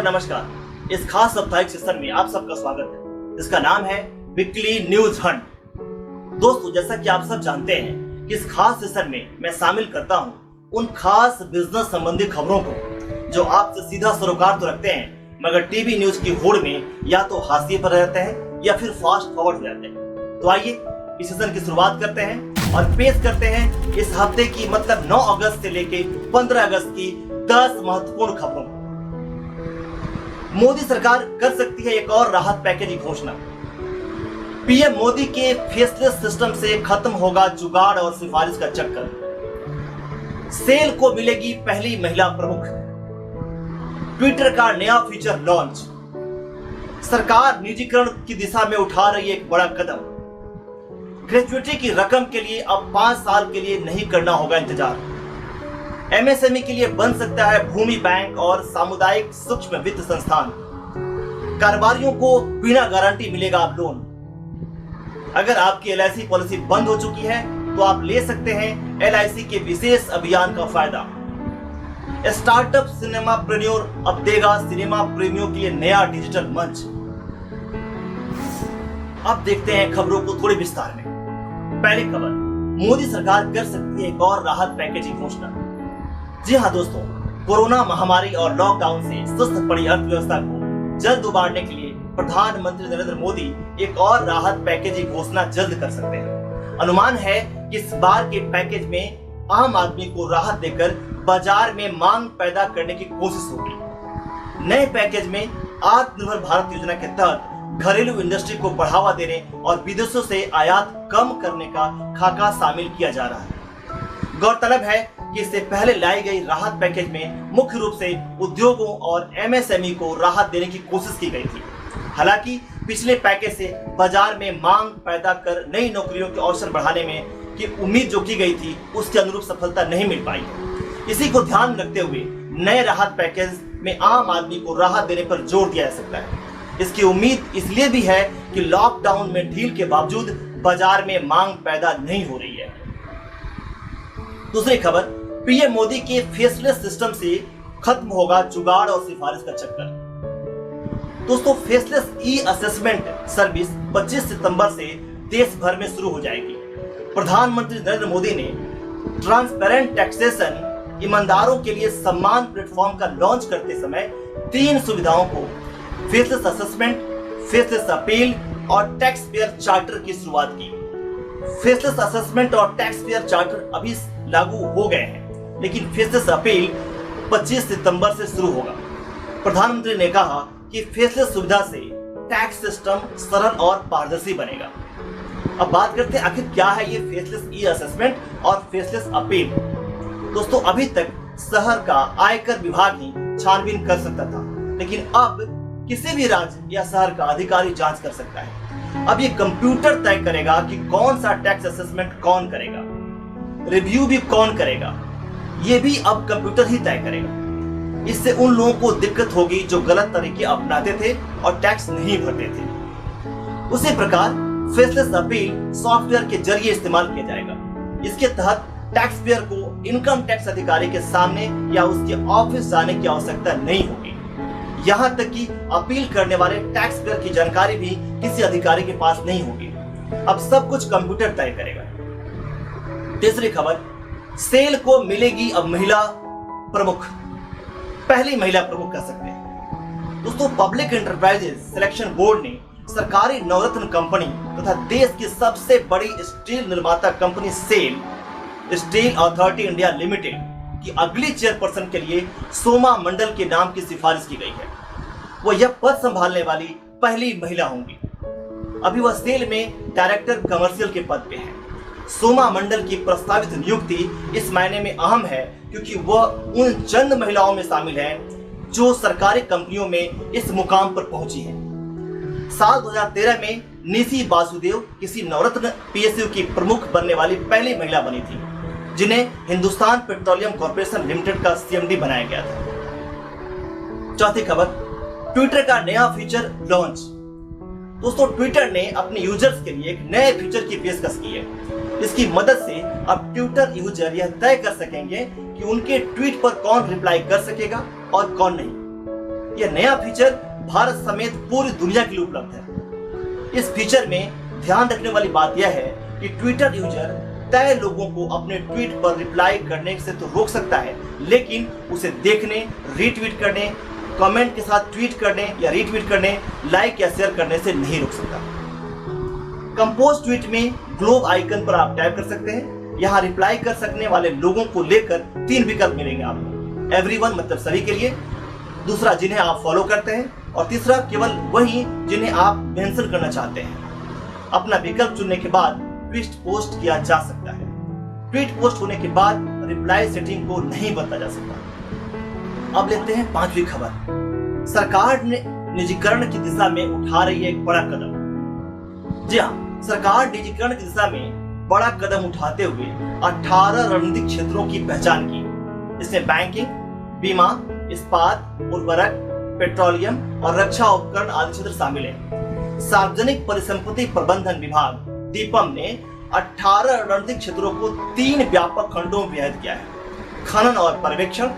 नमस्कार। इस खास साप्ताहिक सेशन में आप सबका स्वागत है। इसका नाम है वीकली न्यूज हंट। दोस्तों, जैसा कि आप सब जानते हैं कि इस खास सेशन में मैं शामिल करता हूं उन खास बिजनेस संबंधी खबरों को जो आपसे सीधा सरोकार तो रखते हैं, मगर टीवी न्यूज की होड़ में या तो हाशिए पर रहते हैं या फिर फास्ट फॉरवर्ड हो जाते हैं। तो आइए इस सेशन की शुरुआत करते हैं और पेश करते हैं इस हफ्ते की मतलब 9 अगस्त से लेके 15 अगस्त की 10 महत्वपूर्ण खबरों। मोदी सरकार कर सकती है एक और राहत पैकेज की घोषणा। पीएम मोदी के फेसलेस सिस्टम से खत्म होगा जुगाड़ और सिफारिश का चक्कर। सेल को मिलेगी पहली महिला प्रमुख। ट्विटर का नया फीचर लॉन्च। सरकार निजीकरण की दिशा में उठा रही है एक बड़ा कदम। ग्रेजुएटी की रकम के लिए अब 5 साल के लिए नहीं करना होगा इंतजार। एमएसएमई के लिए बन सकता है भूमि बैंक और सामुदायिक सूक्ष्म वित्त संस्थान। कारोबारियों को बिना गारंटी मिलेगा अब लोन। अगर आपकी एलआईसी पॉलिसी बंद हो चुकी है तो आप ले सकते हैं एलआईसी के विशेष अभियान का फायदा। स्टार्टअप सिनेमा प्रेन्योर अब देगा सिनेमा प्रेमियों के लिए नया डिजिटल मंच। अब देखते हैं खबरों को थोड़े विस्तार में। पहली खबर, मोदी सरकार कर सकती है एक और राहत पैकेज की घोषणा। जी हाँ दोस्तों, कोरोना महामारी और लॉकडाउन से सुस्त पड़ी अर्थव्यवस्था को जल्द उबारने के लिए प्रधानमंत्री नरेंद्र मोदी एक और राहत पैकेज की घोषणा जल्द कर सकते हैं। अनुमान है कि इस बार के पैकेज में आम आदमी को राहत देकर बाजार में मांग पैदा करने की कोशिश होगी। नए पैकेज में आत्मनिर्भर भारत योजना के तहत घरेलू इंडस्ट्री को बढ़ावा देने और विदेशों से आयात कम करने का खाका शामिल किया जा रहा है। गौरतलब है कि इससे पहले लाई गई राहत पैकेज में मुख्य रूप से उद्योगों और एमएसएमई को राहत देने की कोशिश की गई थी। हालांकि पिछले पैकेज से बाजार में मांग पैदा कर नई नौकरियों के अवसर बढ़ाने में की उम्मीद जो की गई थी उसके अनुरूप सफलता नहीं मिल पाई। इसी को ध्यान में रखते हुए नए राहत पैकेज में आम आदमी को राहत देने पर जोर दिया जा सकता है। इसकी उम्मीद इसलिए भी है कि लॉकडाउन में ढील के बावजूद बाजार में मांग पैदा नहीं हो रही है। दूसरी खबर, पीएम मोदी के फेसलेस सिस्टम से खत्म होगा जुगाड़ और सिफारिश का चक्कर। दोस्तों, फेसलेस ई असेसमेंट सर्विस 25 सितंबर से देश भर में शुरू हो जाएगी। प्रधानमंत्री नरेंद्र मोदी ने ट्रांसपेरेंट टैक्सेशन ईमानदारों के लिए सम्मान प्लेटफॉर्म का लॉन्च करते समय 3 सुविधाओं को फेसलेस असेसमेंट, फेसलेस अपील और टैक्स पेयर चार्टर की शुरुआत की। फेसलेस असेसमेंट और टैक्स पेयर चार्टर अभी लागू हो गए हैं, लेकिन फेसलेस अपील 25 सितंबर से शुरू होगा। प्रधानमंत्री ने कहा कि फेसलेस सुविधा से टैक्स सिस्टम सरल और पारदर्शी बनेगा। अब बात करते हैं आखिर क्या है ये फेसलेस ई असेसमेंट और फेसलेस अपील। दोस्तों, अभी तक शहर का आयकर विभाग ही छानबीन कर सकता था, लेकिन अब किसी भी राज्य या शहर का अधिकारी जांच कर सकता है। अब ये कंप्यूटर तय करेगा कि कौन सा टैक्स असेसमेंट कौन करेगा, रिव्यू भी कौन करेगा, ये भी अब कंप्यूटर ही तय करेगा। इससे उन लोगों को दिक्कत होगी जो गलत तरीके अपनाते थे और टैक्स नहीं भरते थे। उसी प्रकार फेसलेस अपील सॉफ्टवेयर के जरिए इस्तेमाल किया जाएगा। इसके तहत टैक्स पेयर को इनकम टैक्स अधिकारी के सामने या उसके ऑफिस जाने की आवश्यकता नहीं होगी। यहाँ तक कि अपील करने वाले टैक्स पेयर की जानकारी भी किसी अधिकारी के पास नहीं होगी। अब सब कुछ कंप्यूटर तय करेगा। तीसरी खबर, सेल को मिलेगी अब महिला प्रमुख। पहली महिला प्रमुख कह सकते हैं। दोस्तों, पब्लिक एंटरप्राइजेज सिलेक्शन बोर्ड ने सरकारी नवरत्न कंपनी तथा देश की सबसे बड़ी स्टील निर्माता company SAIL steel authority India limited की अगली चेयरपर्सन के लिए सोमा मंडल के नाम की सिफारिश की गई है। वो यह पद संभालने वाली पहली महिला होंगी। अभी वह सेल में डायरेक्टर कमर्शियल के पद पे है। सोमा मंडल की प्रस्तावित नियुक्ति इस मायने में अहम है क्योंकि वह उन चंद महिलाओं में शामिल है जो सरकारी कंपनियों में इस मुकाम पर पहुंची है। साल 2013 में निशी वासुदेव किसी नवरत्न पीएसयू की प्रमुख बनने वाली पहली महिला बनी थी, जिन्हें हिंदुस्तान पेट्रोलियम कॉर्पोरेशन लिमिटेड का सीएमडी बनाया गया था। चौथी खबर, ट्विटर का नया फीचर लॉन्च। दोस्तों, ट्विटर ने अपने यूजर्स के लिए एक नए फीचर की पेशकश की है। इसकी मदद से अब ट्विटर यूजर यह तय कर सकेंगे कि उनके ट्वीट पर कौन रिप्लाई कर सकेगा और कौन नहीं। यह नया फीचर भारत समेत पूरी दुनिया के लिए उपलब्ध है। इस फीचर में ध्यान रखने वाली बात यह है कि ट्विटर यूजर तय लोगों को अपने ट्वीट पर रिप्लाई करने से तो रोक सकता है, लेकिन उसे देखने, रीट्वीट करने, कमेंट के साथ ट्वीट करने या रीट्वीट करने, लाइक या शेयर करने से नहीं रोक सकता। कंपोज ट्वीट में ग्लोब आइकन पर आप टैप कर सकते हैं। यहाँ रिप्लाई कर सकने वाले लोगों को लेकर 3 विकल्प मिलेंगे आपको। एवरीवन मतलब सभी के लिए, दूसरा जिन्हें आप फॉलो करते हैं, और तीसरा केवल वही जिन्हें आप मेंशन करना चाहते हैं। अपना विकल्प चुनने के बाद ट्वीट पोस्ट किया जा सकता है। ट्वीट पोस्ट होने के बाद रिप्लाई सेटिंग को नहीं बदला जा सकता। अब लेते हैं 5वीं खबर। सरकार ने निजीकरण की दिशा में उठा रही है एक बड़ा कदम। जी हाँ, सरकार निजीकरण की दिशा में बड़ा कदम उठाते हुए 18 रणनीतिक क्षेत्रों की पहचान की। इसमें बैंकिंग, बीमा, इस्पात, उर्वरक, पेट्रोलियम और रक्षा उपकरण आदि क्षेत्र शामिल हैं। सार्वजनिक परिसंपत्ति प्रबंधन विभाग दीपम ने 18 रणनीतिक क्षेत्रों को 3 व्यापक खंडों में विभाजित किया है: खनन और पर्यवेक्षण,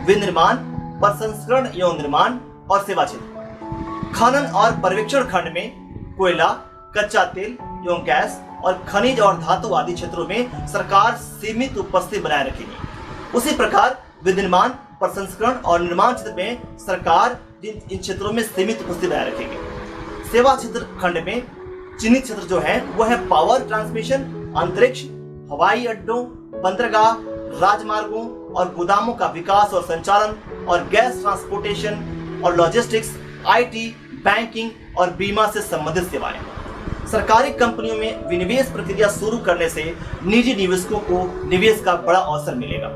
विनिर्माण, प्रसंस्करण एवं निर्माण और सेवा क्षेत्र। खनन और पर्यवेक्षण खंड में कोयला, कच्चा तेल एवं गैस और खनिज और धातु आदि क्षेत्रों में सरकार सीमित उपस्थिति बनाए रखेगी। उसी प्रकार विनिर्माण, प्रसंस्करण और निर्माण क्षेत्र में सरकार इन क्षेत्रों में सीमित उपस्थिति बनाए रखेगी। सेवा क्षेत्र खंड में चिन्हित क्षेत्र जो है वह है पावर ट्रांसमिशन, अंतरिक्ष, हवाई अड्डों, बंदरगाह, राजमार्गों और गोदामों का विकास और संचालन, और गैस ट्रांसपोर्टेशन और लॉजिस्टिक्स, आईटी, बैंकिंग और बीमा से संबंधित सेवाएं। सरकारी कंपनियों में विनिवेश प्रक्रिया शुरू करने से निजी निवेशकों को निवेश का बड़ा अवसर मिलेगा।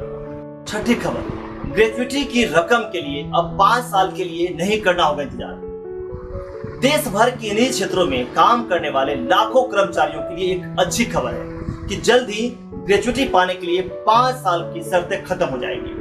6ठी खबर, ग्रेच्युटी की रकम के लिए अब 5 साल के लिए नहीं करना होगा इंतजार। देश भर के निजी क्षेत्रों में काम करने वाले लाखों कर्मचारियों के लिए एक अच्छी खबर है कि जल्द ही ग्रेच्युटी पाने के लिए 5 साल की शर्तें खत्म हो जाएगी।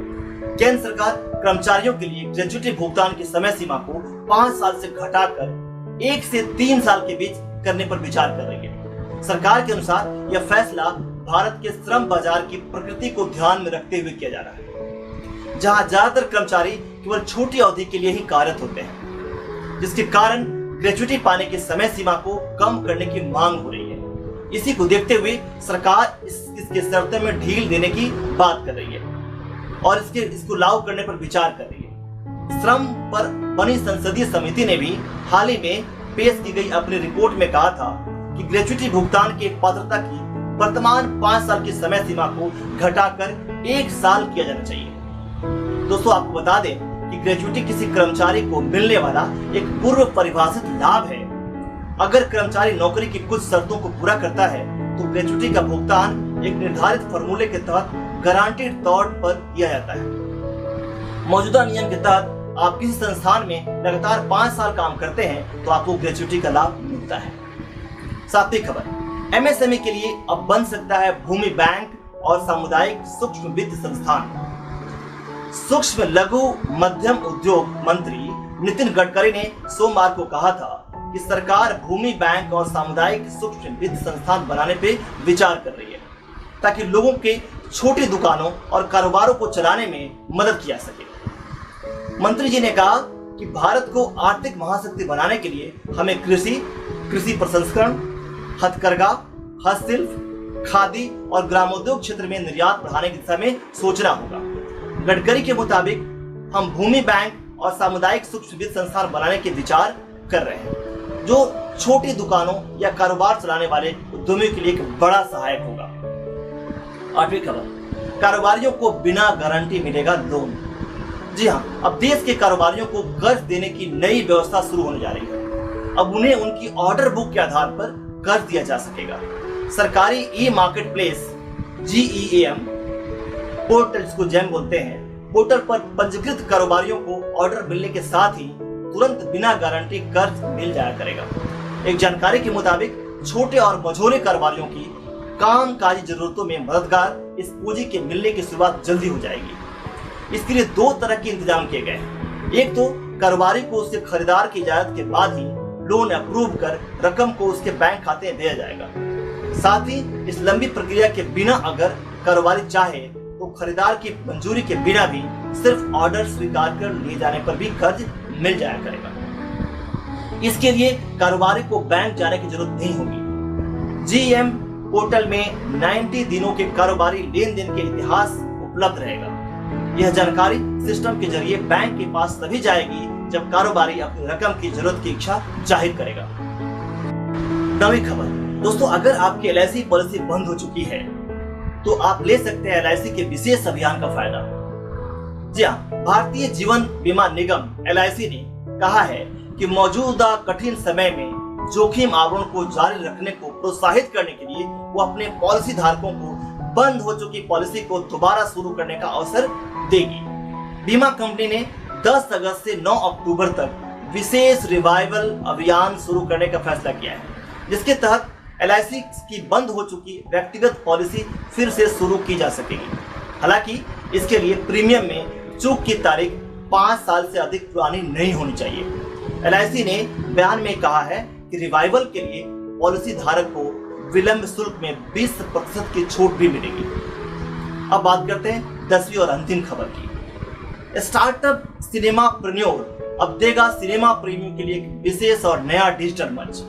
केंद्र सरकार कर्मचारियों के लिए ग्रेच्युटी भुगतान की समय सीमा को 5 साल से घटाकर 1 से 3 साल के बीच करने पर विचार कर रही है। सरकार के अनुसार यह फैसला भारत के श्रम बाजार की प्रकृति को ध्यान में रखते हुए किया जा रहा है, जहां ज्यादातर कर्मचारी केवल छोटी अवधि के लिए ही कार्यरत होते हैं, जिसके कारण ग्रेच्युटी पाने की समय सीमा को कम करने की मांग हो रही है। इसी को देखते हुए सरकार इसके शर्तों में ढील देने की बात कर रही है और इसको लागू करने पर विचार कर रही है। श्रम पर बनी संसदीय समिति ने भी हाल ही में पेश की गई अपनी रिपोर्ट में कहा था कि ग्रेच्युटी भुगतान की पात्रता की वर्तमान 5 साल की समय सीमा को घटाकर 1 साल किया जाना चाहिए। दोस्तों, आपको बता दें कि ग्रेच्युटी किसी कर्मचारी को मिलने वाला एक पूर्व परिभाषित लाभ है। अगर कर्मचारी नौकरी की कुछ शर्तों को पूरा करता है तो ग्रेच्युटी का भुगतान एक निर्धारित फॉर्मूले के तहत गारंटीड तौर पर किया जाता है। मौजूदा नियम के तहत आप किसी संस्थान में लगातार 5 साल काम करते हैं तो आपको ग्रेच्युटी का लाभ मिलता है। 7वीं खबर, एमएसएमई के लिए अब बन सकता है भूमि बैंक और सामुदायिक सूक्ष्म वित्त संस्थान। सूक्ष्म लघु मध्यम उद्योग मंत्री नितिन गडकरी ने सोमवार को कहा था कि सरकार भूमि बैंक और सामुदायिक सूक्ष्म वित्त संस्थान बनाने पे विचार कर रही है ताकि लोगों के छोटी दुकानों और कारोबारों को चलाने में मदद की जा सके। मंत्री जी ने कहा कि भारत को आर्थिक महाशक्ति बनाने के लिए हमें कृषि प्रसंस्करण, हथकरघा, हस्तशिल्प, खादी और ग्रामोद्योग क्षेत्र में निर्यात बढ़ाने की दिशा में सोचना होगा। गडकरी के मुताबिक हम भूमि बैंक और सामुदायिक सूक्ष्म वित्त संस्थान बनाने के विचार कर रहे हैं, जो छोटी दुकानों या कारोबार चलाने वाले उद्यमियों के लिए एक बड़ा सहायक होगा। 8वीं खबर, कारोबारियों को बिना गारंटी मिलेगा लोन। जी हाँ, अब देश के कारोबारियों को कर्ज देने की नई व्यवस्था शुरू होने जा रही है। अब उन्हें उनकी ऑर्डर बुक के आधार पर कर्ज दिया जा सकेगा। सरकारी ई मार्केट प्लेस GEM पोर्टल, जिसको जैम बोलते हैं, पोर्टल पर पंजीकृत कारोबारियों को ऑर्डर मिलने के साथ ही तुरंत बिना गारंटी कर्ज मिल जाया करेगा। एक जानकारी के मुताबिक छोटे और मझोले कारोबारियों की कामकाजी जरूरतों में मददगार इस पूंजी के मिलने की शुरुआत जल्दी हो जाएगी। इसके लिए 2 तरह के इंतजाम किए गए हैं। एक तो कारोबारी को उसके खरीदार की इजाजत के बाद ही लोन अप्रूव कर रकम को उसके बैंक खाते में दिया जाएगा। साथ ही इस लंबी प्रक्रिया के बिना अगर कारोबारी चाहे तो खरीदार की मंजूरी के बिना भी सिर्फ ऑर्डर स्वीकार कर लिए जाने पर भी कर्ज मिल जाया करेगा। इसके लिए कारोबारी को बैंक जाने की जरूरत नहीं होगी। जीएम पोर्टल में 90 दिनों के कारोबारी लेन देन के इतिहास उपलब्ध रहेगा। यह जानकारी सिस्टम के जरिए बैंक के पास तभी जाएगी जब कारोबारी अपनी रकम की जरूरत की इच्छा जाहिर करेगा। नवी खबर दोस्तों, अगर आपकी LIC पॉलिसी बंद हो चुकी है तो आप ले सकते हैं LIC के विशेष अभियान का फायदा। जी हाँ, भारतीय जीवन बीमा निगम LIC ने कहा है कि मौजूदा कठिन समय में जोखिम आवरण को जारी रखने को प्रोत्साहित करने के लिए वो अपने पॉलिसी धारकों को बंद हो चुकी पॉलिसी को दोबारा शुरू करने का अवसर देगी। बीमा कंपनी ने 10 अगस्त से 9 अक्टूबर तक विशेष रिवाइवल अभियान शुरू करने का फैसला किया है, जिसके तहत LIC की बंद हो चुकी व्यक्तिगत पॉलिसी फिर से शुरू की जा सकेगी। हालांकि इसके लिए प्रीमियम में चूक की तारीख 5 साल से अधिक पुरानी नहीं होनी चाहिए। LIC ने बयान में कहा है कि रिवाइवल के लिए पॉलिसी धारक को विलंब शुल्क में 20% की छूट भी मिलेगी। अब बात करते हैं 10वीं और अंतिम खबर की। स्टार्टअप सिनेमा प्रेन्योर अब देगा सिनेमा प्रेमियों के लिए एक विशेष और नया डिजिटल मंच।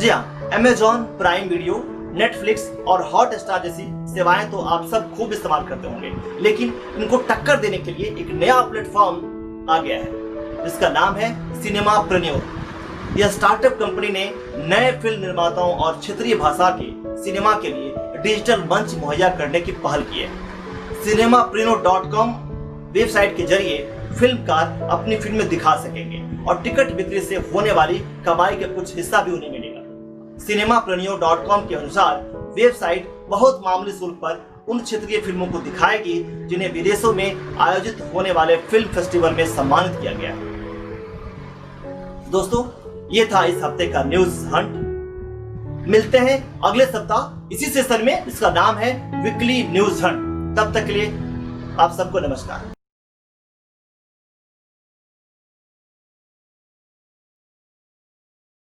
जी हाँ, अमेजॉन प्राइम वीडियो, नेटफ्लिक्स और हॉटस्टार जैसी सेवाएं तो आप सब खूब इस्तेमाल करते होंगे, लेकिन इनको टक्कर देने के लिए एक नया प्लेटफॉर्म आ गया है जिसका नाम है सिनेमा प्रेन्योर। यह स्टार्टअप कंपनी ने नए फिल्म निर्माताओं और क्षेत्रीय भाषा के सिनेमा के लिए डिजिटल मंच मुहैया करने की पहल की है। cinemapreneur.com वेबसाइट के जरिए फिल्मकार अपनी फिल्में दिखा सकेंगे और टिकट बिक्री से होने वाली कमाई का कुछ हिस्सा भी उन्हें मिलेगा। cinemapreneur.com के अनुसार वेबसाइट बहुत मामूली शुल्क पर उन क्षेत्रीय फिल्मों को दिखाएगी जिन्हें विदेशों में आयोजित होने वाले फिल्म फेस्टिवल में सम्मानित किया गया है। दोस्तों, ये था इस हफ्ते का न्यूज हंट। मिलते हैं अगले सप्ताह इसी सेशन में, इसका नाम है वीकली न्यूज हंट। तब तक के लिए आप सबको नमस्कार।